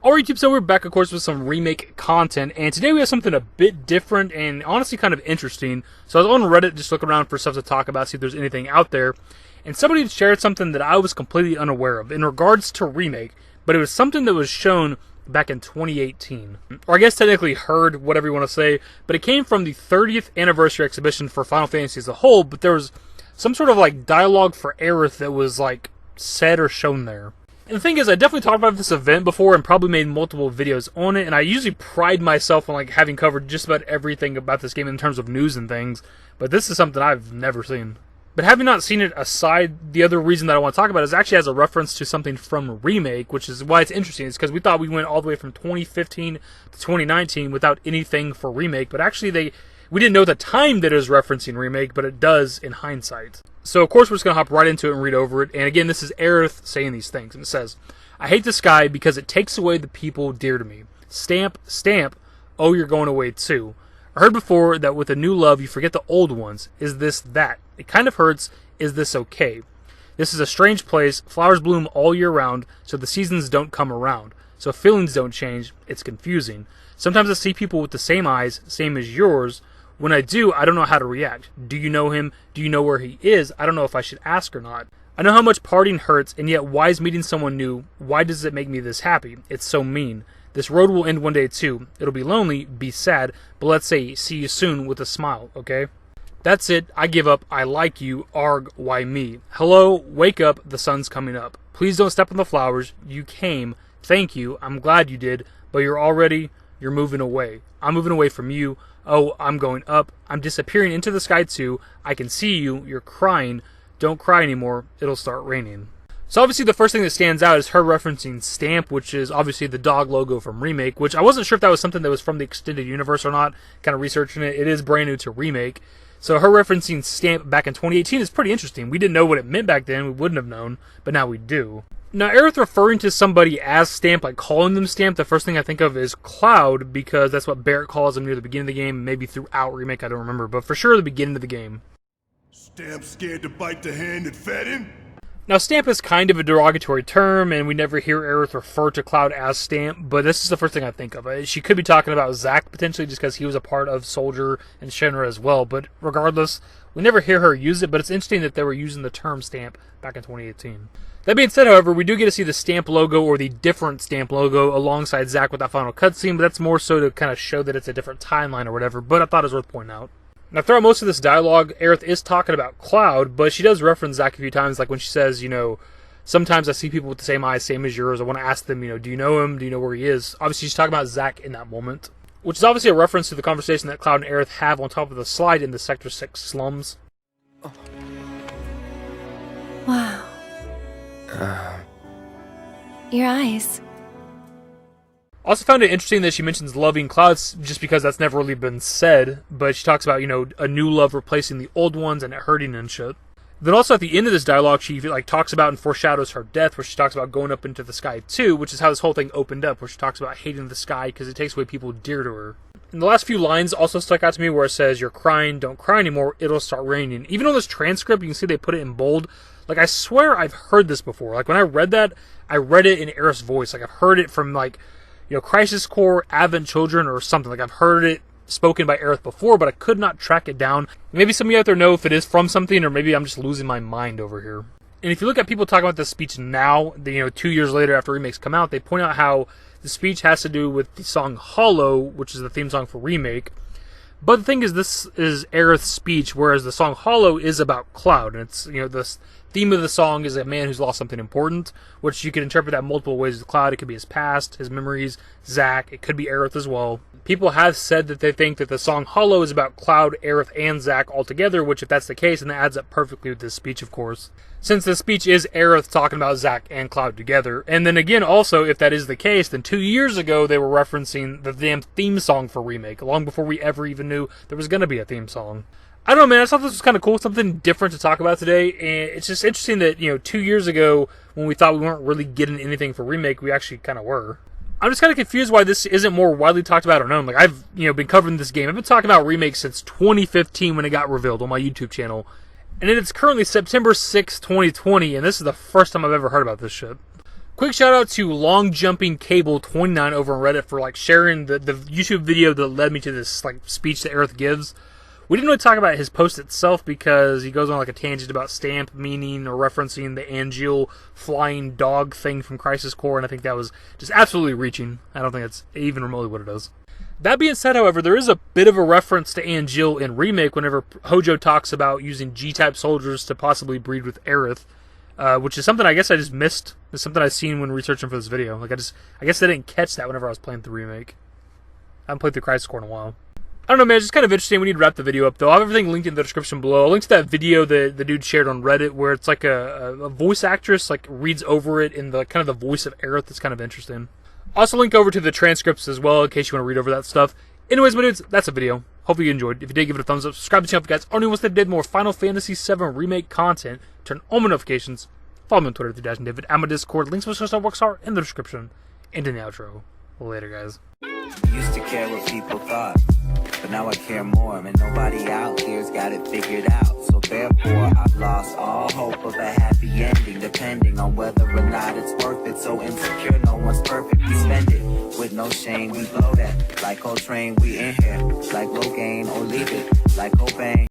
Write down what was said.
Alright YouTube, so we're back of course with some remake content, and today we have something a bit different and honestly kind of interesting. So I was on Reddit just looking around for stuff to talk about, see if there's anything out there, and somebody shared something that I was completely unaware of in regards to remake, but it was something that was shown back in 2018. Or I guess technically heard, whatever you want to say, but it came from the 30th anniversary exhibition for Final Fantasy as a whole, but there was some sort of like dialogue for Aerith that was like said or shown there. And the thing is, I definitely talked about this event before and probably made multiple videos on it, and I usually pride myself on like having covered just about everything about this game in terms of news and things, but this is something I've never seen. But having not seen it aside, the other reason that I want to talk about is actually as a reference to something from Remake, which is why it's interesting. It's because we thought we went all the way from 2015 to 2019 without anything for Remake, but actually we didn't know at the time that it was referencing Remake, but it does in hindsight. So of course we're just going to hop right into it and read over it. And again, this is Aerith saying these things. And it says, "I hate the sky because it takes away the people dear to me. Stamp, stamp, oh you're going away too. I heard before that with a new love you forget the old ones. Is this that? It kind of hurts. Is this okay? This is a strange place. Flowers bloom all year round, so the seasons don't come around. So feelings don't change. It's confusing. Sometimes I see people with the same eyes, same as yours. When I do, I don't know how to react. Do you know him? Do you know where he is? I don't know if I should ask or not. I know how much parting hurts, and yet why is meeting someone new? Why does it make me this happy? It's so mean. This road will end one day too. It'll be lonely, be sad, but let's say see you soon with a smile, okay? That's it. I give up. I like you. Arg, why me? Hello, wake up. The sun's coming up. Please don't step on the flowers. You came. Thank you. I'm glad you did, but you're moving away. I'm moving away from you. Oh, I'm going up. I'm disappearing into the sky too. I can see you. You're crying. Don't cry anymore. It'll start raining." So obviously the first thing that stands out is her referencing Stamp, which is obviously the dog logo from Remake, which I wasn't sure if that was something that was from the extended universe or not, kind of researching it. It is brand new to Remake. So her referencing Stamp back in 2018 is pretty interesting. We didn't know what it meant back then. We wouldn't have known, but now we do. Now, Aerith referring to somebody as Stamp, like calling them Stamp, the first thing I think of is Cloud, because that's what Barrett calls him near the beginning of the game, maybe throughout Remake, I don't remember, but for sure the beginning of the game. Stamp scared to bite the hand that fed him? Now, Stamp is kind of a derogatory term, and we never hear Aerith refer to Cloud as Stamp, but this is the first thing I think of. She could be talking about Zack, potentially, just because he was a part of Soldier and Shinra as well, but regardless, we never hear her use it, but it's interesting that they were using the term Stamp back in 2018. That being said, however, we do get to see the Stamp logo, or the different Stamp logo, alongside Zack with that final cutscene, but that's more so to kind of show that it's a different timeline or whatever, but I thought it was worth pointing out. Now, throughout most of this dialogue, Aerith is talking about Cloud, but she does reference Zack a few times, like when she says, sometimes I see people with the same eyes, same as yours. I want to ask them, do you know him? Do you know where he is? Obviously, she's talking about Zack in that moment, which is obviously a reference to the conversation that Cloud and Aerith have on top of the slide in the Sector 6 slums. Oh. Wow. Your eyes. Also found it interesting that she mentions loving Clouds just because that's never really been said, but she talks about, a new love replacing the old ones and it hurting and shit. Then also at the end of this dialogue, she talks about and foreshadows her death, where she talks about going up into the sky too, which is how this whole thing opened up, where she talks about hating the sky because it takes away people dear to her. And the last few lines also stuck out to me where it says, "You're crying, don't cry anymore, it'll start raining." Even on this transcript, you can see they put it in bold. Like, I swear I've heard this before. Like, when I read that, I read it in Aerith's voice. Like, I've heard it from, Crisis Core, Advent Children, or something. Like, I've heard it spoken by Aerith before, but I could not track it down. Maybe some of you out there know if it is from something, or maybe I'm just losing my mind over here. And if you look at people talking about this speech now, 2 years later after Remakes come out, they point out how the speech has to do with the song Hollow, which is the theme song for Remake. But the thing is, this is Aerith's speech, whereas the song Hollow is about Cloud. And it's, the theme of the song is a man who's lost something important, which you can interpret that multiple ways with Cloud. It could be his past, his memories, Zack. It could be Aerith as well. People have said that they think that the song Hollow is about Cloud, Aerith, and Zack all together, which if that's the case, then that adds up perfectly with this speech, of course. Since the speech is Aerith talking about Zack and Cloud together. And then again, also, if that is the case, then 2 years ago they were referencing the damn theme song for Remake, long before we ever even knew there was going to be a theme song. I don't know, man, I thought this was kind of cool, something different to talk about today, and it's just interesting that, 2 years ago, when we thought we weren't really getting anything for Remake, we actually kind of were. I'm just kind of confused why this isn't more widely talked about or known. Like, I've, been covering this game. I've been talking about Remake since 2015 when it got revealed on my YouTube channel. And then it's currently September 6, 2020, and this is the first time I've ever heard about this shit. Quick shout out to Long Jumping Cable 29 over on Reddit for sharing the YouTube video that led me to this speech that Aerith gives. We didn't really talk about his post itself because he goes on a tangent about stamp meaning or referencing the Angel flying dog thing from Crisis Core, and I think that was just absolutely reaching. I don't think that's even remotely what it is. That being said, however, there is a bit of a reference to Angel in Remake whenever Hojo talks about using G-type soldiers to possibly breed with Aerith, which is something I guess I just missed. It's something I've seen when researching for this video. I guess I didn't catch that whenever I was playing through Remake. I haven't played through Crisis Core in a while. I don't know, man. It's just kind of interesting. We need to wrap the video up, though. I'll have everything linked in the description below. I'll link to that video that the dude shared on Reddit where it's a voice actress reads over it in the kind of the voice of Aerith. It's kind of interesting. Also link over to the transcripts as well in case you want to read over that stuff. Anyways, my dudes, that's a video. Hopefully you enjoyed. If you did, give it a thumbs up. Subscribe to the channel if you guys already want to did more Final Fantasy VII Remake content. Turn on my notifications. Follow me on Twitter through dashingdavid. I'm on Discord. Links to my social networks are in the description. And in the outro. Later, guys. Used to care what people thought, but now I care more, and nobody out here's got it figured out. So therefore, I've lost all hope of a happy ending, depending on whether or not it's worth it. So insecure, no one's perfect. We spend it with no shame. We blow that like Coltrane. We in here like Rogaine, or leave it like Cobain.